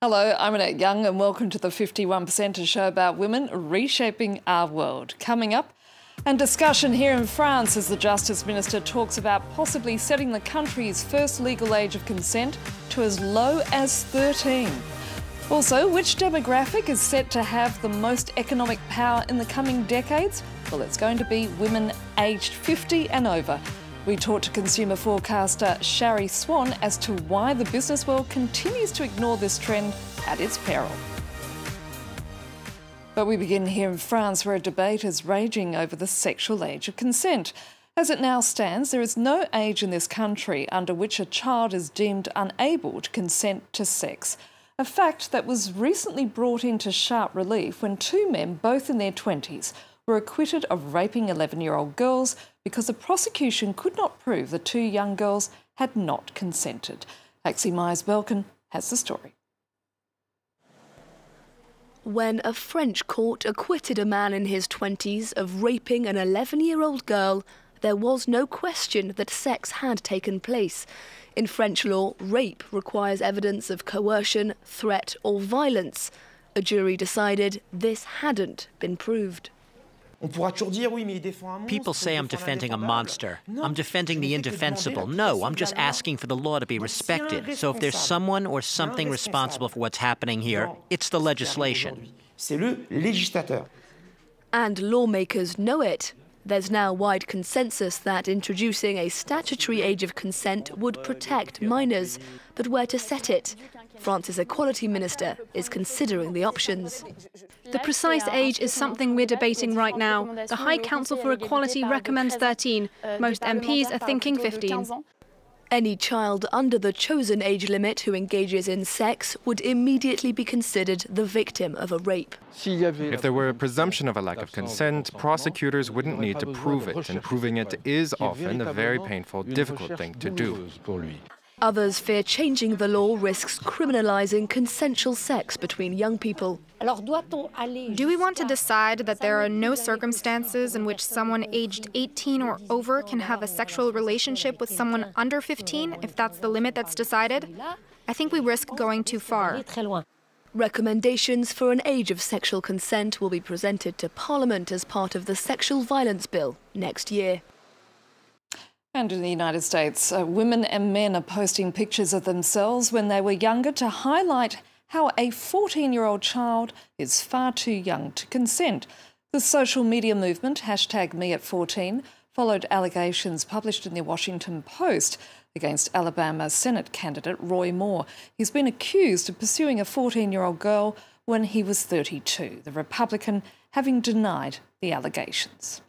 Hello, I'm Annette Young and welcome to the 51%, a show about women reshaping our world. Coming up, and discussion here in France as the Justice Minister talks about possibly setting the country's first legal age of consent to as low as 13. Also, which demographic is set to have the most economic power in the coming decades? Well, it's going to be women aged 50 and over. We talked to consumer forecaster Shari Swan as to why the business world continues to ignore this trend at its peril. But we begin here in France, where a debate is raging over the sexual age of consent. As it now stands, there is no age in this country under which a child is deemed unable to consent to sex. A fact that was recently brought into sharp relief when two men, both in their 20s, were acquitted of raping 11-year-old girls because the prosecution could not prove the two young girls had not consented. Axie Myers-Belkin has the story. When a French court acquitted a man in his 20s of raping an 11-year-old girl, there was no question that sex had taken place. In French law, rape requires evidence of coercion, threat or violence. A jury decided this hadn't been proved. People say I'm defending a monster. I'm defending the indefensible. No, I'm just asking for the law to be respected. So if there's someone or something responsible for what's happening here, it's the legislation. And lawmakers know it. There's now wide consensus that introducing a statutory age of consent would protect minors. But where to set it? France's equality minister is considering the options. The precise age is something we're debating right now. The High Council for Equality recommends 13. Most MPs are thinking 15. Any child under the chosen age limit who engages in sex would immediately be considered the victim of a rape. If there were a presumption of a lack of consent, prosecutors wouldn't need to prove it, and proving it is often a very painful, difficult thing to do. Others fear changing the law risks criminalizing consensual sex between young people. Do we want to decide that there are no circumstances in which someone aged 18 or over can have a sexual relationship with someone under 15, if that's the limit that's decided? I think we risk going too far. Recommendations for an age of sexual consent will be presented to Parliament as part of the Sexual Violence Bill next year. And in the United States, women and men are posting pictures of themselves when they were younger to highlight how a 14-year-old child is far too young to consent. The social media movement, #MeAt14, followed allegations published in the Washington Post against Alabama Senate candidate Roy Moore. He's been accused of pursuing a 14-year-old girl when he was 32, the Republican having denied the allegations.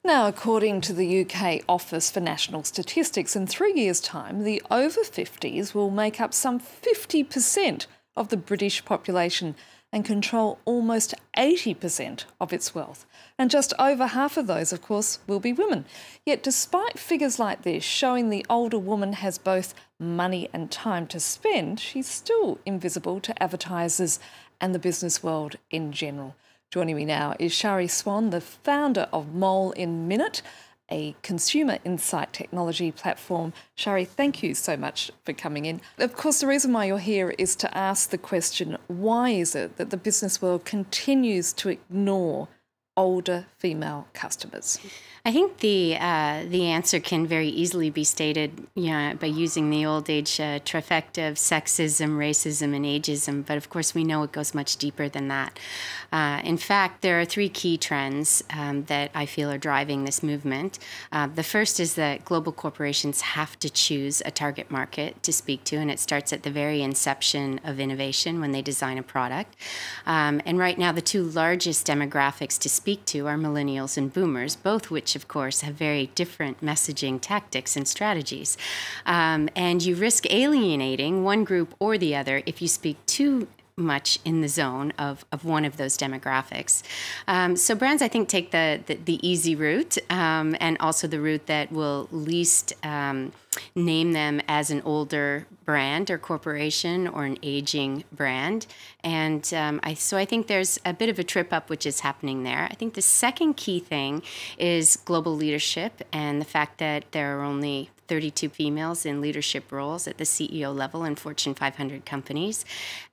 Now, according to the UK Office for National Statistics, in 3 years' time, the over 50s will make up some 50% of the British population and control almost 80% of its wealth. And just over half of those, of course, will be women. Yet despite figures like this showing the older woman has both money and time to spend, she's still invisible to advertisers and the business world in general. Joining me now is Shari Swan, the founder of Mole in Minute, a consumer insight technology platform. Shari, thank you so much for coming in. Of course, the reason why you're here is to ask the question, why is it that the business world continues to ignore older female customers? I think the answer can very easily be stated by using the old age trifecta of sexism, racism, and ageism. But of course, we know it goes much deeper than that. In fact, there are three key trends that I feel are driving this movement. The first is that global corporations have to choose a target market to speak to, and it starts at the very inception of innovation when they design a product. And right now, the two largest demographics to speak to are millennials and boomers, both which of course, have very different messaging tactics and strategies. And you risk alienating one group or the other if you speak too much in the zone of one of those demographics. So brands, I think, take the easy route and also the route that will least name them as an older brand or corporation or an aging brand. And so I think there's a bit of a trip up which is happening there. I think the second key thing is global leadership and the fact that there are only 32 females in leadership roles at the CEO level in Fortune 500 companies.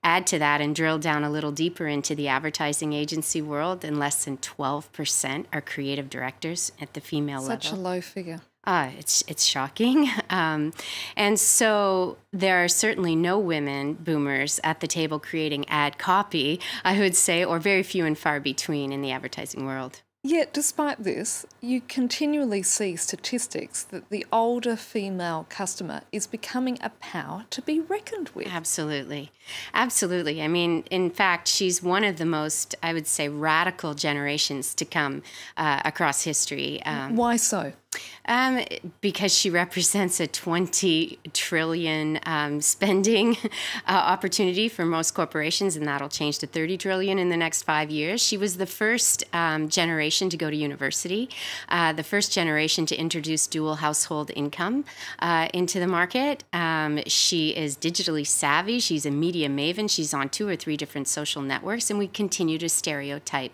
Add to that and drill down a little deeper into the advertising agency world, and less than 12% are creative directors at the female level. Such a low figure. It's shocking. And so there are certainly no women boomers at the table creating ad copy, I would say, or very few and far between in the advertising world. Yet, despite this, you continually see statistics that the older female customer is becoming a power to be reckoned with. Absolutely. Absolutely. I mean, in fact, she's one of the most, I would say, radical generations to come across history. Why so? Because she represents a 20 trillion spending opportunity for most corporations, and that'll change to 30 trillion in the next 5 years. She was the first generation to go to university, the first generation to introduce dual household income into the market. She is digitally savvy. She's a media maven. She's on 2 or 3 different social networks, and we continue to stereotype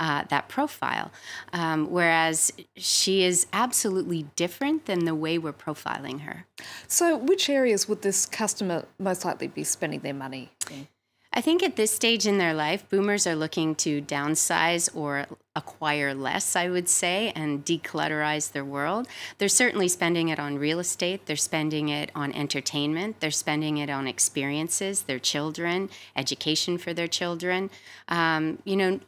that profile. Whereas she is absolutely different than the way we're profiling her. So which areas would this customer most likely be spending their money in? I think at this stage in their life, boomers are looking to downsize or acquire less, I would say, and declutterize their world. They're certainly spending it on real estate. They're spending it on entertainment. They're spending it on experiences, their children, education for their children.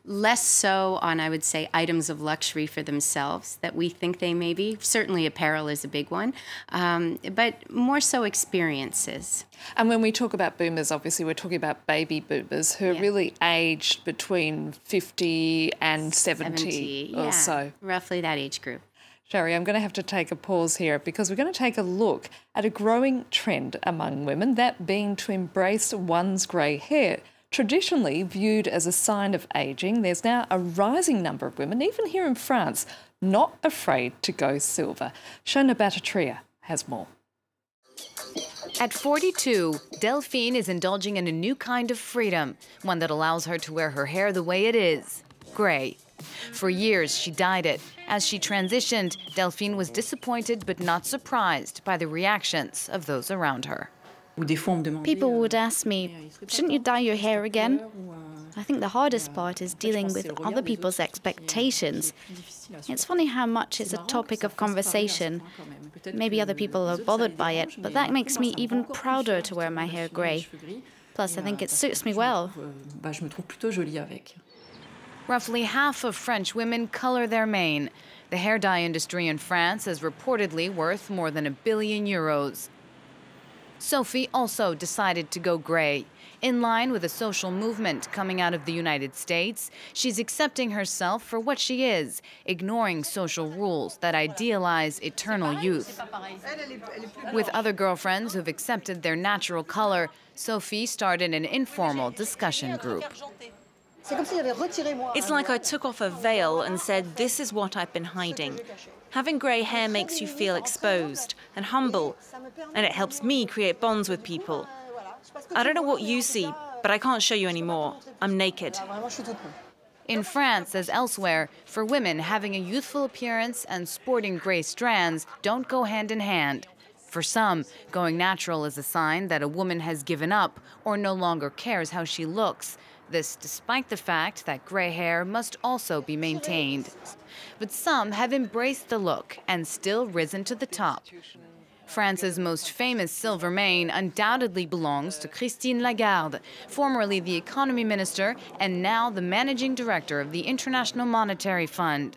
Less so on, I would say, items of luxury for themselves that we think they may be. Certainly apparel is a big one, but more so experiences. And when we talk about boomers, obviously we're talking about baby boomers who are really aged between 50 and 70 or so. Roughly that age group. Shari, I'm going to have to take a pause here because we're going to take a look at a growing trend among women, that being to embrace one's grey hair. Traditionally viewed as a sign of ageing, there's now a rising number of women, even here in France, not afraid to go silver. Shona Battatria has more. At 42, Delphine is indulging in a new kind of freedom, one that allows her to wear her hair the way it is, grey. For years, she dyed it. As she transitioned, Delphine was disappointed but not surprised by the reactions of those around her. People would ask me, shouldn't you dye your hair again? I think the hardest part is dealing with other people's expectations. It's funny how much it's a topic of conversation. Maybe other people are bothered by it, but that makes me even prouder to wear my hair grey. Plus, I think it suits me well. Roughly half of French women color their mane. The hair dye industry in France is reportedly worth more than €1 billion. Sophie also decided to go grey. In line with a social movement coming out of the United States, she's accepting herself for what she is, ignoring social rules that idealize eternal youth. With other girlfriends who've accepted their natural color, Sophie started an informal discussion group. It's like I took off a veil and said, this is what I've been hiding. Having grey hair makes you feel exposed and humble, and it helps me create bonds with people. I don't know what you see, but I can't show you anymore. I'm naked. In France, as elsewhere, for women, having a youthful appearance and sporting grey strands don't go hand in hand. For some, going natural is a sign that a woman has given up or no longer cares how she looks. This despite the fact that grey hair must also be maintained. But some have embraced the look and still risen to the top. France's most famous silver mane undoubtedly belongs to Christine Lagarde, formerly the economy minister and now the managing director of the International Monetary Fund.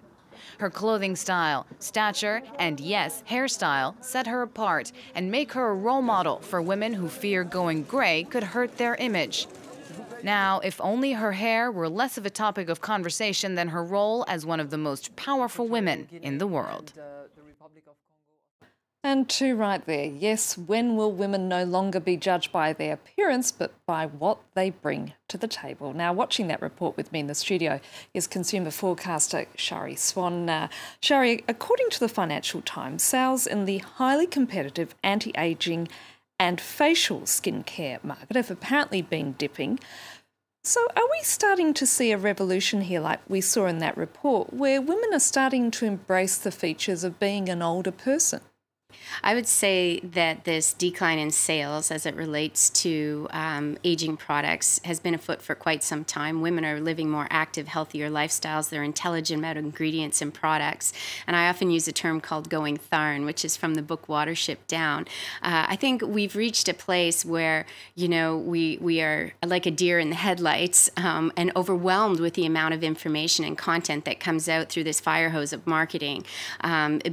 Her clothing style, stature, and yes, hairstyle set her apart and make her a role model for women who fear going grey could hurt their image. Now, if only her hair were less of a topic of conversation than her role as one of the most powerful women in the world. And two right there. Yes, when will women no longer be judged by their appearance, but by what they bring to the table? Now, watching that report with me in the studio is consumer forecaster Shari Swan. Shari, according to the Financial Times, sales in the highly competitive anti-aging and facial skincare market have apparently been dipping. So are we starting to see a revolution here like we saw in that report, where women are starting to embrace the features of being an older person? I would say that this decline in sales as it relates to aging products has been afoot for quite some time. Women are living more active, healthier lifestyles. They're intelligent about ingredients and products. And I often use a term called going tharn, which is from the book Watership Down. I think we've reached a place where, we are like a deer in the headlights and overwhelmed with the amount of information and content that comes out through this fire hose of marketing,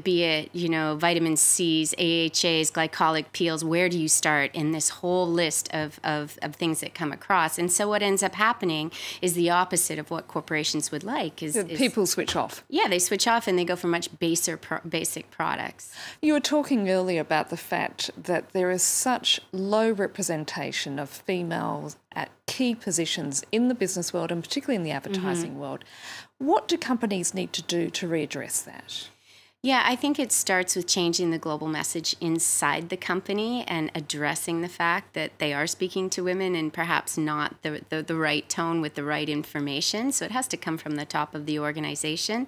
be it, vitamin C's, AHAs, glycolic peels. Where do you start in this whole list of things that come across? And so what ends up happening is the opposite of what corporations would like. People switch off. Yeah, they switch off and they go for much basic products. You were talking earlier about the fact that there is such low representation of females at key positions in the business world and particularly in the advertising world. What do companies need to do to readdress that? Yeah, I think it starts with changing the global message inside the company and addressing the fact that they are speaking to women and perhaps not the right tone with the right information. So it has to come from the top of the organization.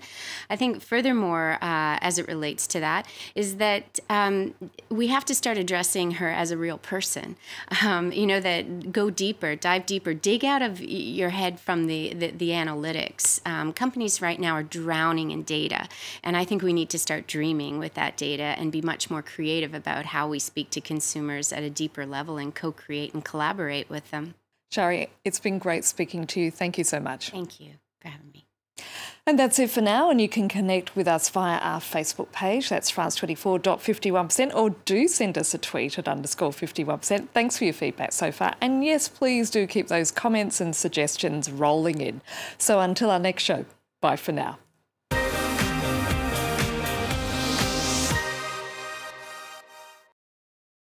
I think furthermore, as it relates to that, is that we have to start addressing her as a real person. That go deeper, dive deeper, dig out of your head from the analytics. Companies right now are drowning in data, and I think we need to start dreaming with that data and be much more creative about how we speak to consumers at a deeper level and co-create and collaborate with them. Shari, it's been great speaking to you. Thank you so much. Thank you for having me. And that's it for now, and you can connect with us via our Facebook page, that's France24.51%, or do send us a tweet at _51%. Thanks for your feedback so far, and yes, please do keep those comments and suggestions rolling in. So until our next show, bye for now.